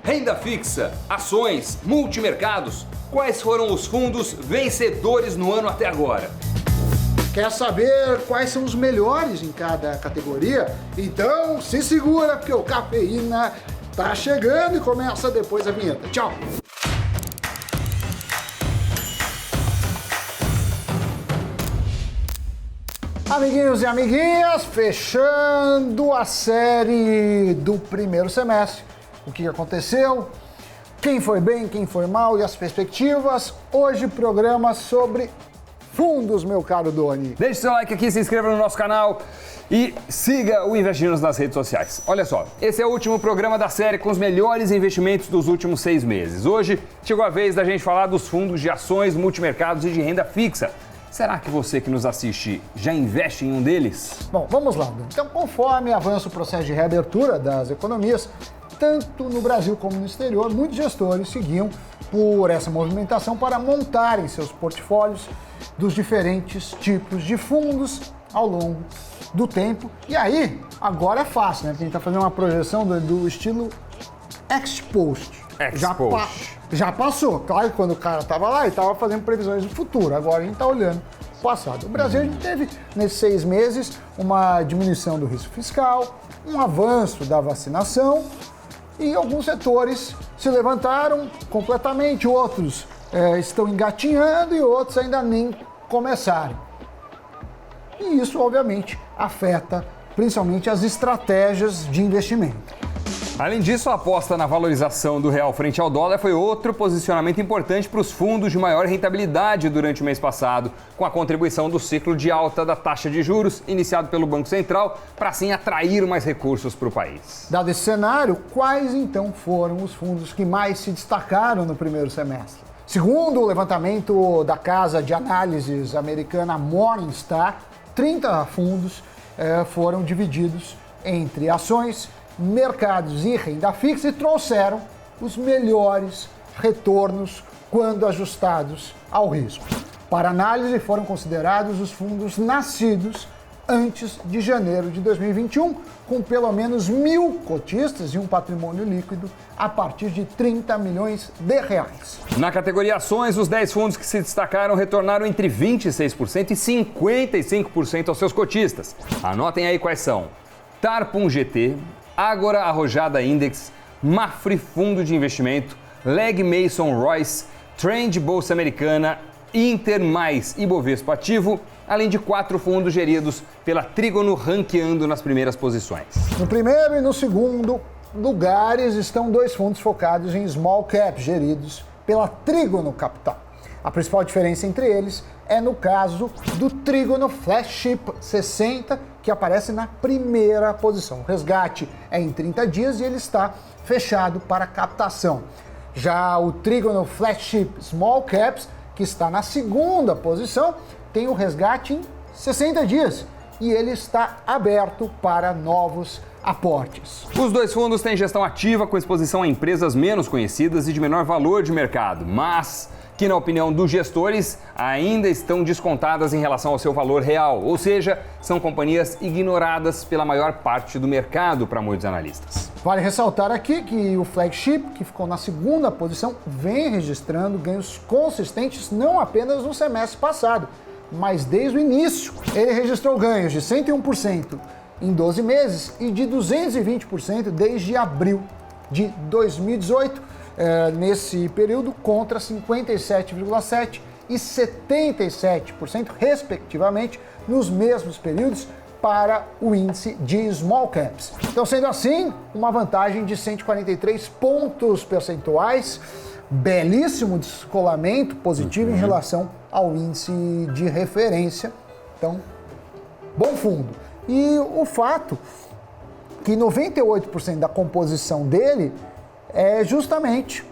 Renda fixa, ações, multimercados. Quais foram os fundos vencedores no ano até agora? Quer saber quais são os melhores em cada categoria? Então se segura, porque o Cafeína tá chegando e começa depois a vinheta. Tchau! Amiguinhos e amiguinhas, fechando a série do primeiro semestre. O que aconteceu? Quem foi bem, quem foi mal e as perspectivas. Hoje, programa sobre fundos, meu caro Doni. Deixe seu like aqui, se inscreva no nosso canal e siga o Investindo nas redes sociais. Olha só, esse é o último programa da série com os melhores investimentos dos últimos 6 meses. Hoje chegou a vez da gente falar dos fundos de ações, multimercados e de renda fixa. Será que você que nos assiste já investe em um deles? Bom, vamos lá. Então, conforme avança o processo de reabertura das economias, tanto no Brasil como no exterior, muitos gestores seguiam por essa movimentação para montarem seus portfólios dos diferentes tipos de fundos ao longo do tempo. E aí, agora é fácil, né? Porque a gente está fazendo uma projeção do estilo ex-post. Já passou. Claro que quando o cara estava lá, ele estava fazendo previsões do futuro. Agora a gente está olhando o passado. O Brasil, a gente teve, nesses 6 meses, uma diminuição do risco fiscal, um avanço da vacinação e alguns setores se levantaram completamente, outros estão engatinhando e outros ainda nem começaram. E isso, obviamente, afeta principalmente as estratégias de investimento. Além disso, a aposta na valorização do real frente ao dólar foi outro posicionamento importante para os fundos de maior rentabilidade durante o mês passado, com a contribuição do ciclo de alta da taxa de juros iniciado pelo Banco Central, para assim atrair mais recursos para o país. Dado esse cenário, quais então foram os fundos que mais se destacaram no primeiro semestre? Segundo o levantamento da casa de análises americana Morningstar, 30 fundos foram divididos entre ações, mercados e renda fixa e trouxeram os melhores retornos quando ajustados ao risco. Para análise foram considerados os fundos nascidos antes de janeiro de 2021, com pelo menos 1.000 cotistas e um patrimônio líquido a partir de 30 milhões de reais. Na categoria ações, os 10 fundos que se destacaram retornaram entre 26% e 55% aos seus cotistas. Anotem aí quais são: Tarpon GT, Ágora Arrojada Index, Mafre Fundo de Investimento, Leg Mason Royce, Trend Bolsa Americana, Inter mais Ibovespa Ativo, além de 4 fundos geridos pela Trígono ranqueando nas primeiras posições. No primeiro e no segundo lugares estão 2 fundos focados em small cap geridos pela Trígono Capital. A principal diferença entre eles é no caso do Trígono Flagship 60, que aparece na primeira posição. O resgate é em 30 dias e ele está fechado para captação. Já o Trígono Flagship Small Caps, que está na segunda posição, tem o resgate em 60 dias e ele está aberto para novos aportes. Os 2 fundos têm gestão ativa com exposição a empresas menos conhecidas e de menor valor de mercado, mas que, na opinião dos gestores, ainda estão descontadas em relação ao seu valor real, ou seja, são companhias ignoradas pela maior parte do mercado para muitos analistas. Vale ressaltar aqui que o Flagship, que ficou na segunda posição, vem registrando ganhos consistentes não apenas no semestre passado, mas desde o início. Ele registrou ganhos de 101% em 12 meses e de 220% desde abril de 2018. Nesse período, contra 57,7% e 77%, respectivamente, nos mesmos períodos para o índice de Small Caps. Então, sendo assim, uma vantagem de 143 pontos percentuais, belíssimo descolamento positivo em relação ao índice de referência. Então, bom fundo. E o fato que 98% da composição dele é justamente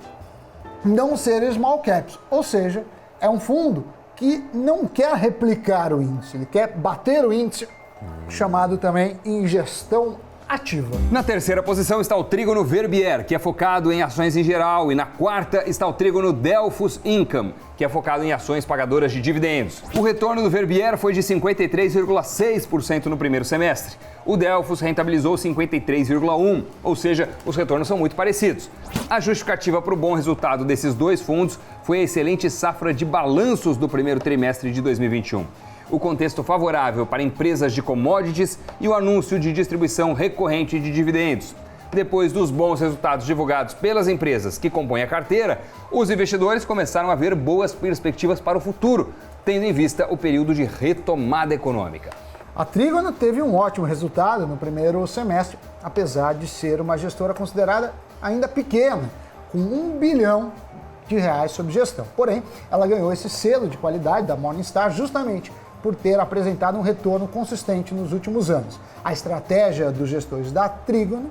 não ser small caps, ou seja, é um fundo que não quer replicar o índice, ele quer bater o índice, chamado também em gestão ativa. Na terceira posição está o Trígono Verbier, que é focado em ações em geral, e na quarta está o Trígono Delphos Income, que é focado em ações pagadoras de dividendos. O retorno do Verbier foi de 53,6% no primeiro semestre. O Delphos rentabilizou 53,1%, ou seja, os retornos são muito parecidos. A justificativa para o bom resultado desses dois fundos foi a excelente safra de balanços do primeiro trimestre de 2021. O contexto favorável para empresas de commodities e o anúncio de distribuição recorrente de dividendos. Depois dos bons resultados divulgados pelas empresas que compõem a carteira, os investidores começaram a ver boas perspectivas para o futuro, tendo em vista o período de retomada econômica. A Trígono teve um ótimo resultado no primeiro semestre, apesar de ser uma gestora considerada ainda pequena, com R$1 bilhão sob gestão. Porém, ela ganhou esse selo de qualidade da Morningstar justamente por ter apresentado um retorno consistente nos últimos anos. A estratégia dos gestores da Trígono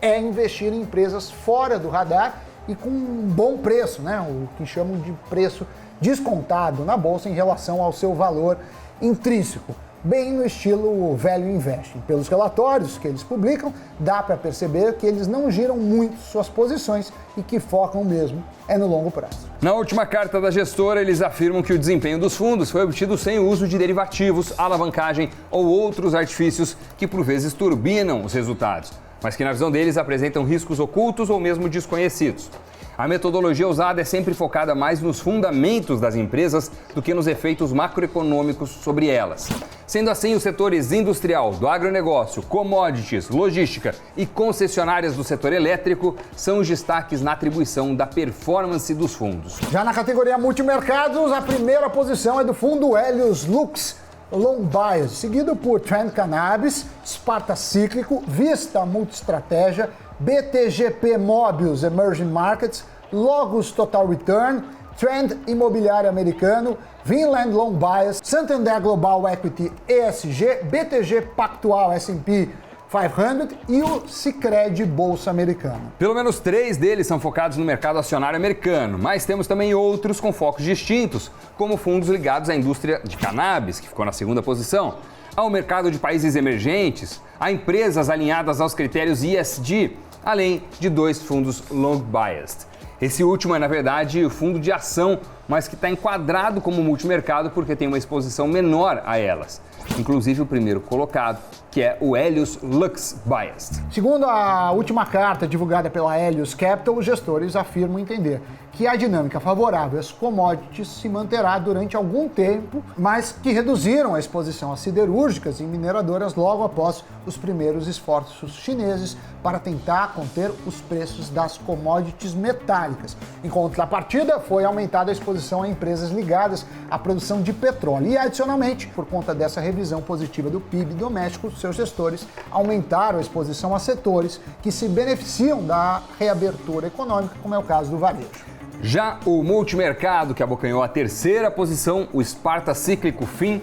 é investir em empresas fora do radar e com um bom preço, o que chamam de preço descontado na bolsa em relação ao seu valor intrínseco, bem no estilo Value Investing. Pelos relatórios que eles publicam, dá para perceber que eles não giram muito suas posições e que focam mesmo no longo prazo. Na última carta da gestora, eles afirmam que o desempenho dos fundos foi obtido sem o uso de derivativos, alavancagem ou outros artifícios que por vezes turbinam os resultados, mas que na visão deles apresentam riscos ocultos ou mesmo desconhecidos. A metodologia usada é sempre focada mais nos fundamentos das empresas do que nos efeitos macroeconômicos sobre elas. Sendo assim, os setores industrial, do agronegócio, commodities, logística e concessionárias do setor elétrico são os destaques na atribuição da performance dos fundos. Já na categoria multimercados, a primeira posição é do fundo Helios Lux Long Bias, seguido por Trend Cannabis, Sparta Cíclico, Vista Multistratégia, BTGP Mobius Emerging Markets, Logos Total Return, Trend Imobiliário Americano, Vinland Long Bias, Santander Global Equity ESG, BTG Pactual S&P 500 e o Sicredi Bolsa Americana. Pelo menos 3 deles são focados no mercado acionário americano, mas temos também outros com focos distintos, como fundos ligados à indústria de cannabis, que ficou na segunda posição, ao mercado de países emergentes, a empresas alinhadas aos critérios ESG, além de 2 fundos long biased. Esse último é, na verdade, o fundo de ação, mas que está enquadrado como multimercado porque tem uma exposição menor a elas. Inclusive o primeiro colocado, que é o Helios Lux Biased. Segundo a última carta divulgada pela Helios Capital, os gestores afirmam entender que a dinâmica favorável às commodities se manterá durante algum tempo, mas que reduziram a exposição às siderúrgicas e mineradoras logo após os primeiros esforços chineses para tentar conter os preços das commodities metálicas. Em contrapartida, foi aumentada a exposição a empresas ligadas à produção de petróleo. E, adicionalmente, por conta dessa revisão positiva do PIB doméstico, seus gestores aumentaram a exposição a setores que se beneficiam da reabertura econômica, como é o caso do varejo. Já o multimercado, que abocanhou a terceira posição, o Sparta Cíclico FIM,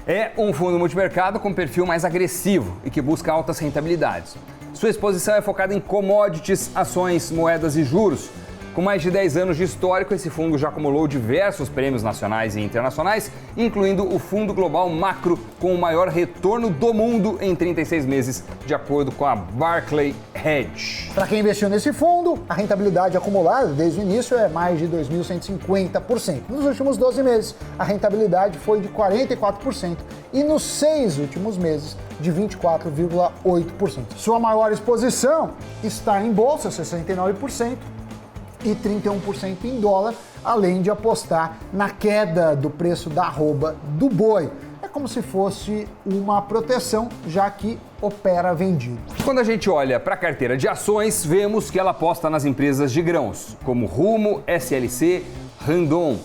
é um fundo multimercado com perfil mais agressivo e que busca altas rentabilidades. Sua exposição é focada em commodities, ações, moedas e juros. Com mais de 10 anos de histórico, esse fundo já acumulou diversos prêmios nacionais e internacionais, incluindo o Fundo Global Macro, com o maior retorno do mundo em 36 meses, de acordo com a Barclays Hedge. Para quem investiu nesse fundo, a rentabilidade acumulada desde o início é mais de 2.150%. Nos últimos 12 meses, a rentabilidade foi de 44% e nos 6 últimos meses, de 24,8%. Sua maior exposição está em bolsa, 69%, e 31% em dólar, além de apostar na queda do preço da arroba do boi. É como se fosse uma proteção, já que opera vendido. Quando a gente olha para a carteira de ações, vemos que ela aposta nas empresas de grãos, como Rumo, SLC, Randon.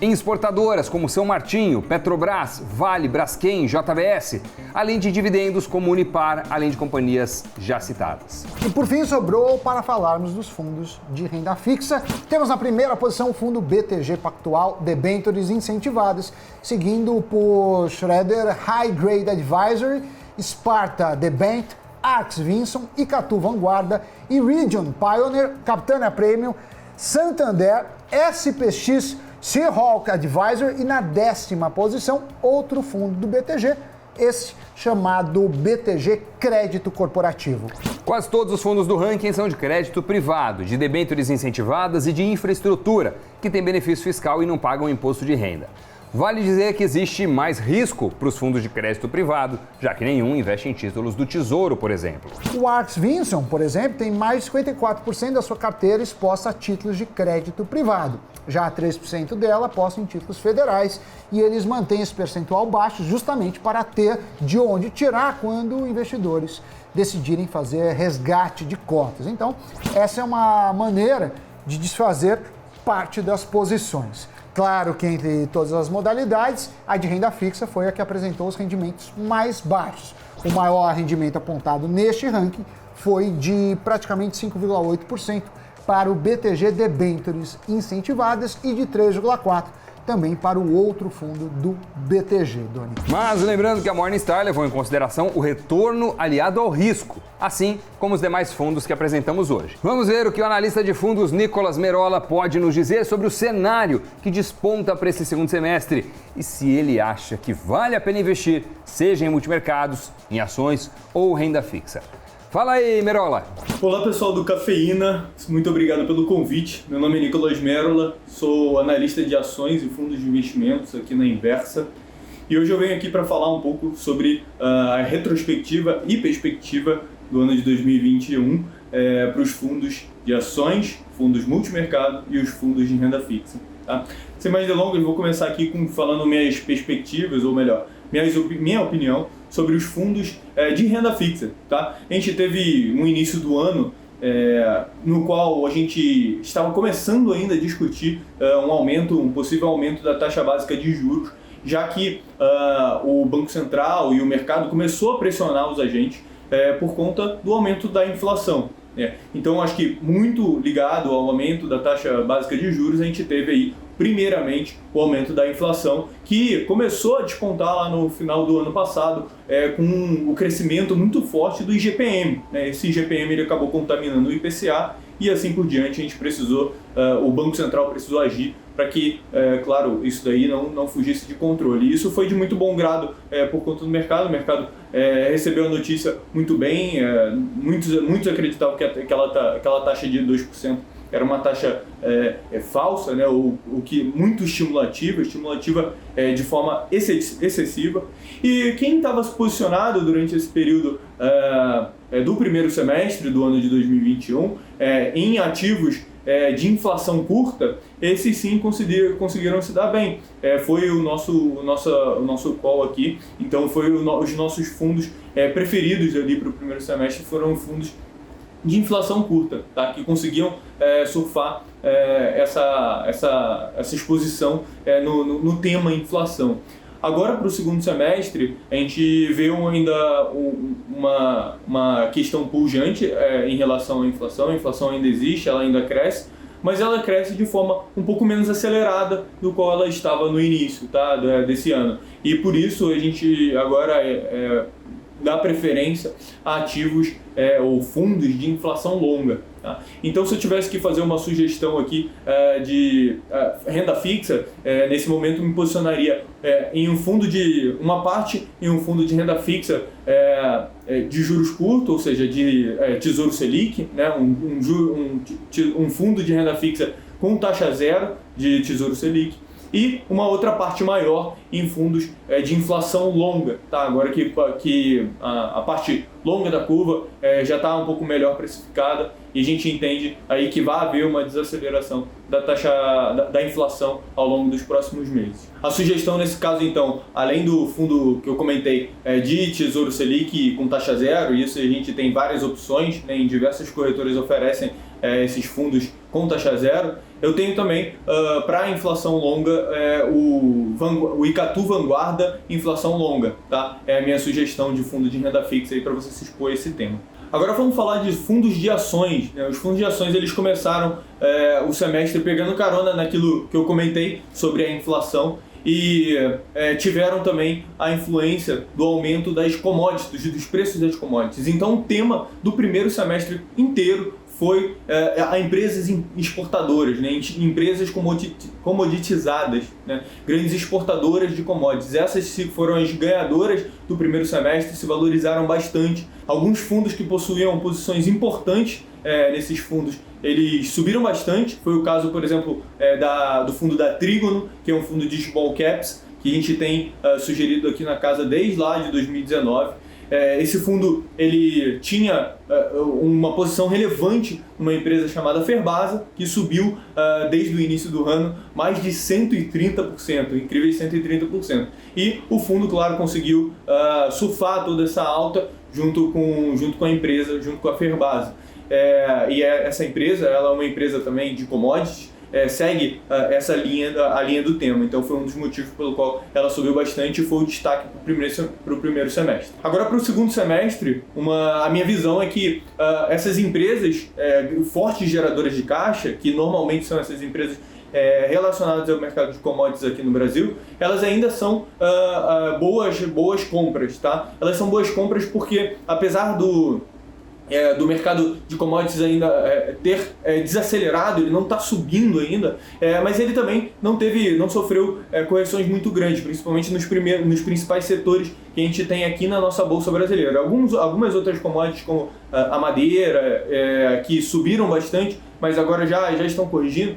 Em exportadoras como São Martinho, Petrobras, Vale, Braskem, JBS, além de dividendos como Unipar, além de companhias já citadas. E por fim sobrou para falarmos dos fundos de renda fixa. Temos na primeira posição o fundo BTG Pactual Debentures Incentivadas, seguindo por Schroeder High Grade Advisory, Sparta Debent, Arx Vinson, Icatu Vanguarda e Region Pioneer, Capitânia Premium, Santander, SPX, Seahawk Advisor e na 10ª posição, outro fundo do BTG, esse chamado BTG Crédito Corporativo. Quase todos os fundos do ranking são de crédito privado, de debêntures incentivadas e de infraestrutura, que tem benefício fiscal e não pagam imposto de renda. Vale dizer que existe mais risco para os fundos de crédito privado, já que nenhum investe em títulos do Tesouro, por exemplo. O Arx Vinson, por exemplo, tem mais de 54% da sua carteira exposta a títulos de crédito privado. Já 3% dela aposta em títulos federais e eles mantêm esse percentual baixo justamente para ter de onde tirar quando investidores decidirem fazer resgate de cotas. Então, essa é uma maneira de desfazer parte das posições. Claro que entre todas as modalidades, a de renda fixa foi a que apresentou os rendimentos mais baixos. O maior rendimento apontado neste ranking foi de praticamente 5,8% para o BTG Debêntures Incentivadas e de 3,4% também para o outro fundo do BTG, Doni. Mas lembrando que a Morningstar levou em consideração o retorno aliado ao risco, assim como os demais fundos que apresentamos hoje. Vamos ver o que o analista de fundos Nicolas Merola pode nos dizer sobre o cenário que desponta para esse segundo semestre e se ele acha que vale a pena investir, seja em multimercados, em ações ou renda fixa. Fala aí, Merola! Olá pessoal do Cafeína, muito obrigado pelo convite. Meu nome é Nicolas Merola, sou analista de ações e fundos de investimentos aqui na Inversa. E hoje eu venho aqui para falar um pouco sobre a retrospectiva e perspectiva do ano de 2021 para os fundos de ações, fundos multimercado e os fundos de renda fixa. Tá? Sem mais delongas, eu vou começar aqui falando minhas perspectivas, ou melhor, minha opinião sobre os fundos de renda fixa. Tá? A gente teve um início do ano no qual a gente estava começando ainda a discutir um possível aumento da taxa básica de juros, já que o Banco Central e o mercado começou a pressionar os agentes por conta do aumento da inflação. Então, acho que muito ligado ao aumento da taxa básica de juros, a gente teve aí, primeiramente, o aumento da inflação, que começou a despontar lá no final do ano passado, com o crescimento muito forte do IGPM. Esse IGPM ele acabou contaminando o IPCA e assim por diante a gente precisou, o Banco Central precisou agir para que, claro, isso daí não fugisse de controle. E isso foi de muito bom grado por conta do mercado. O mercado recebeu a notícia muito bem, muitos acreditavam que aquela taxa de 2% era uma taxa falsa, né? o que muito estimulativa de forma excessiva. E quem estava se posicionado durante esse período do primeiro semestre do ano de 2021 em ativos de inflação curta, esses sim conseguiram se dar bem. Foi o nosso call aqui, então foi os nossos fundos preferidos ali para o primeiro semestre foram fundos de inflação curta, tá? Que conseguiam surfar essa exposição no tema inflação. Agora, para o segundo semestre, a gente vê ainda uma questão pujante em relação à inflação. A inflação ainda existe, ela ainda cresce, mas ela cresce de forma um pouco menos acelerada do qual ela estava no início, tá? Desse ano. E por isso a gente agora dá preferência a ativos ou fundos de inflação longa. Tá? Então, se eu tivesse que fazer uma sugestão aqui de renda fixa, nesse momento me posicionaria em uma parte em um fundo de renda fixa de juros curtos, ou seja, de Tesouro Selic, né? um fundo de renda fixa com taxa zero de Tesouro Selic, e uma outra parte maior em fundos de inflação longa, tá? Agora que a parte longa da curva já está um pouco melhor precificada e a gente entende aí que vai haver uma desaceleração da taxa da inflação ao longo dos próximos meses. A sugestão nesse caso, então, além do fundo que eu comentei de Tesouro Selic com taxa zero, e isso a gente tem várias opções, né? Em diversas corretoras oferecem esses fundos com taxa zero. Eu tenho também, para a inflação longa, o Icatu Vanguarda Inflação Longa. Tá? É a minha sugestão de fundo de renda fixa para você se expor a esse tema. Agora vamos falar de fundos de ações. Né? Os fundos de ações eles começaram o semestre pegando carona naquilo que eu comentei sobre a inflação e tiveram também a influência do aumento das commodities, dos preços das commodities. Então o tema do primeiro semestre inteiro foi a empresas exportadoras, né? Empresas comoditizadas, né? Grandes exportadoras de commodities. Essas foram as ganhadoras do primeiro semestre, se valorizaram bastante. Alguns fundos que possuíam posições importantes nesses fundos, eles subiram bastante. Foi o caso, por exemplo, do fundo da Trígono, que é um fundo de small caps, que a gente tem sugerido aqui na casa desde lá de 2019. Esse fundo ele tinha uma posição relevante numa empresa chamada Ferbasa, que subiu desde o início do ano mais de 130%, incríveis 130%. E o fundo, claro, conseguiu surfar toda essa alta junto com a empresa, junto com a Ferbasa. Essa empresa, ela é uma empresa também de commodities, segue a linha do tema. Então foi um dos motivos pelo qual ela subiu bastante e foi o destaque para o primeiro semestre. Agora, para o segundo semestre, a minha visão é que essas empresas fortes geradoras de caixa, que normalmente são essas empresas relacionadas ao mercado de commodities aqui no Brasil, elas ainda são boas compras, tá? Elas são boas compras porque, apesar do mercado de commodities ainda ter desacelerado, ele não está subindo ainda, mas ele também não sofreu correções muito grandes, principalmente nos principais setores que a gente tem aqui na nossa Bolsa Brasileira. Algumas outras commodities, como a madeira, que subiram bastante, mas agora já estão corrigindo.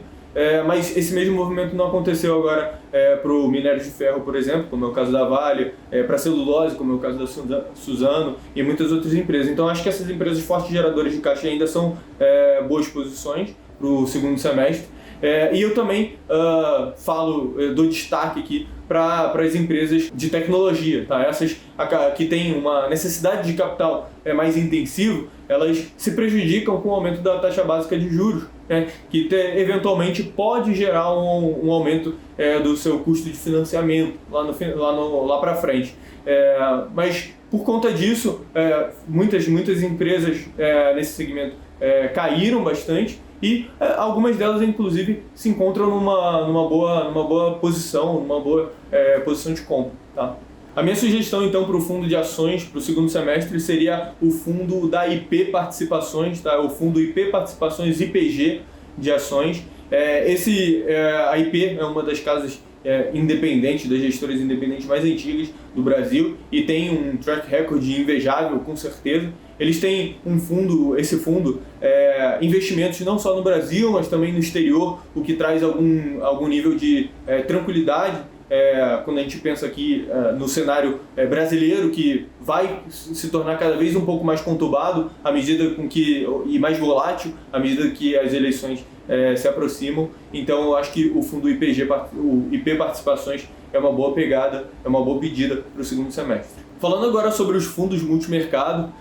Mas esse mesmo movimento não aconteceu agora para o minério de ferro, por exemplo, como é o caso da Vale, para a celulose, como é o caso da Suzano e muitas outras empresas. Então acho que essas empresas fortes geradoras de caixa ainda são boas posições para o segundo semestre. E eu também dou destaque aqui para as empresas de tecnologia, tá? Essas que têm uma necessidade de capital mais intensivo, elas se prejudicam com o aumento da taxa básica de juros, que eventualmente pode gerar um aumento do seu custo de financiamento lá para frente. Mas por conta disso, muitas empresas nesse segmento caíram bastante, e algumas delas, inclusive, se encontram numa boa posição, numa boa posição de compra, tá? A minha sugestão, então, para o fundo de ações para o segundo semestre seria o fundo da IP Participações, tá? O fundo IP Participações IPG de ações. A IP é uma das casas independentes, das gestoras independentes mais antigas do Brasil, e tem um track record invejável, com certeza. Eles têm esse fundo, investimentos não só no Brasil, mas também no exterior, o que traz algum nível de tranquilidade quando a gente pensa aqui no cenário brasileiro, que vai se tornar cada vez um pouco mais conturbado à medida e mais volátil à medida que as eleições se aproximam. Então eu acho que o fundo o IP Participações é uma boa pegada, é uma boa pedida para o segundo semestre. Falando agora sobre os fundos multimercado,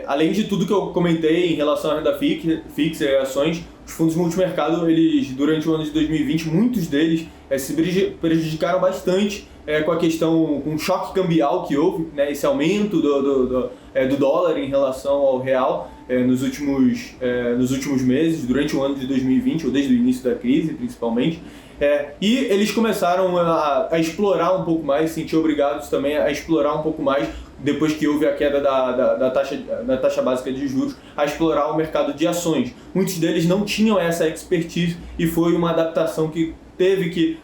além de tudo que eu comentei em relação à renda fixa e ações, os fundos multimercado, eles, durante o ano de 2020, muitos deles se prejudicaram bastante com o choque cambial que houve, né, esse aumento do dólar em relação ao real nos últimos meses, durante o ano de 2020, ou desde o início da crise, principalmente. E eles começaram a explorar um pouco mais, se sentir obrigados também a explorar um pouco mais, depois que houve a queda da taxa básica de juros, a explorar o mercado de ações. Muitos deles não tinham essa expertise e foi uma adaptação que teve que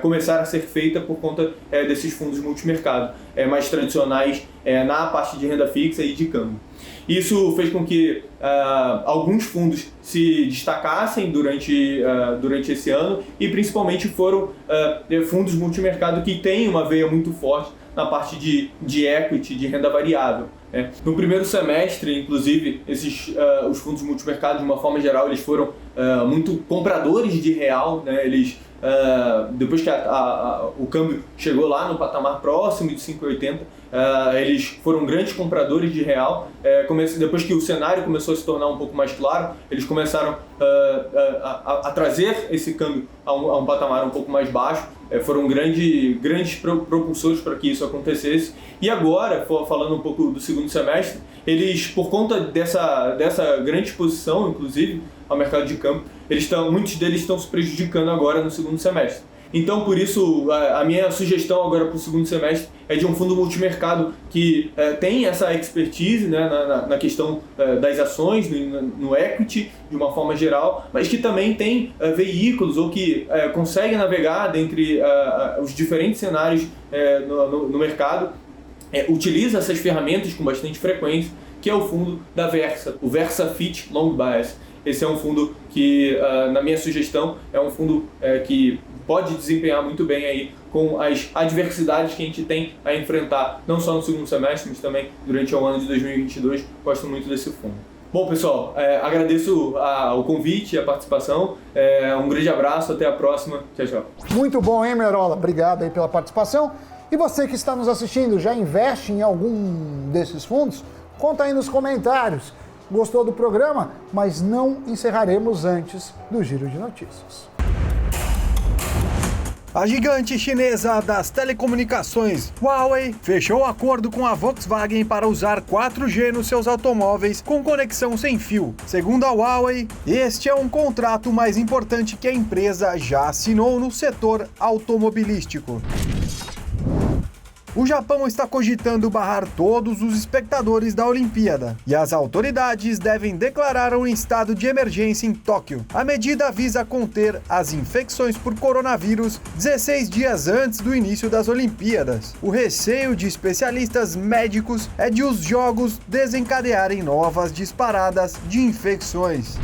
começar a ser feita por conta desses fundos multimercado, mais tradicionais na parte de renda fixa e de câmbio. Isso fez com que alguns fundos se destacassem durante esse ano, e principalmente foram fundos multimercado que têm uma veia muito forte na parte de equity, de renda variável. No primeiro semestre, inclusive, os fundos multimercado, de uma forma geral, eles foram muito compradores de real, né? Eles, depois que o câmbio chegou lá no patamar próximo de 5,80, eles foram grandes compradores de real. Depois que o cenário começou a se tornar um pouco mais claro, eles começaram a trazer esse câmbio a um patamar um pouco mais baixo. Foram grandes propulsores para que isso acontecesse. E agora, falando um pouco do segundo semestre, eles, por conta dessa grande exposição, inclusive, ao mercado de câmbio, muitos deles estão se prejudicando agora no segundo semestre. Então, por isso, a minha sugestão agora para o segundo semestre é de um fundo multimercado que tem essa expertise, né, na questão das ações, no equity, de uma forma geral, mas que também tem veículos ou que consegue navegar dentre os diferentes cenários no mercado, utiliza essas ferramentas com bastante frequência, que é o fundo da Versa, o VersaFit Long Bias. Esse é um fundo que, na minha sugestão, é um fundo que pode desempenhar muito bem aí com as adversidades que a gente tem a enfrentar, não só no segundo semestre, mas também durante o ano de 2022. Gosto muito desse fundo. Bom, pessoal, agradeço o convite e a participação. Um grande abraço, até a próxima. Tchau, tchau. Muito bom, hein, Merola? Obrigado aí pela participação. E você que está nos assistindo, já investe em algum desses fundos? Conta aí nos comentários. Gostou do programa? Mas não encerraremos antes do Giro de Notícias. A gigante chinesa das telecomunicações, Huawei, fechou um acordo com a Volkswagen para usar 4G nos seus automóveis com conexão sem fio. Segundo a Huawei, este é um contrato mais importante que a empresa já assinou no setor automobilístico. O Japão está cogitando barrar todos os espectadores da Olimpíada e as autoridades devem declarar um estado de emergência em Tóquio. A medida visa conter as infecções por coronavírus 16 dias antes do início das Olimpíadas. O receio de especialistas médicos é de os jogos desencadearem novas disparadas de infecções.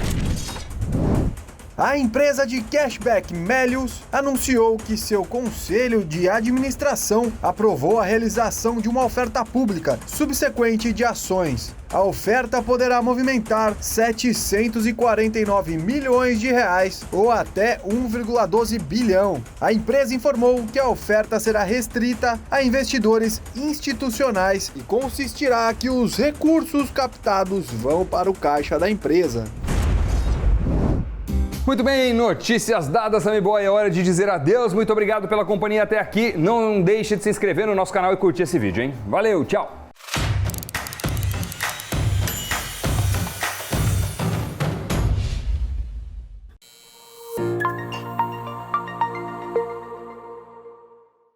A empresa de cashback Melius anunciou que seu conselho de administração aprovou a realização de uma oferta pública subsequente de ações. A oferta poderá movimentar 749 milhões de reais ou até 1,12 bilhão. A empresa informou que a oferta será restrita a investidores institucionais e consistirá que os recursos captados vão para o caixa da empresa. Muito bem, notícias dadas, Sammy Boy, é hora de dizer adeus. Muito obrigado pela companhia até aqui. Não deixe de se inscrever no nosso canal e curtir esse vídeo, hein? Valeu, tchau!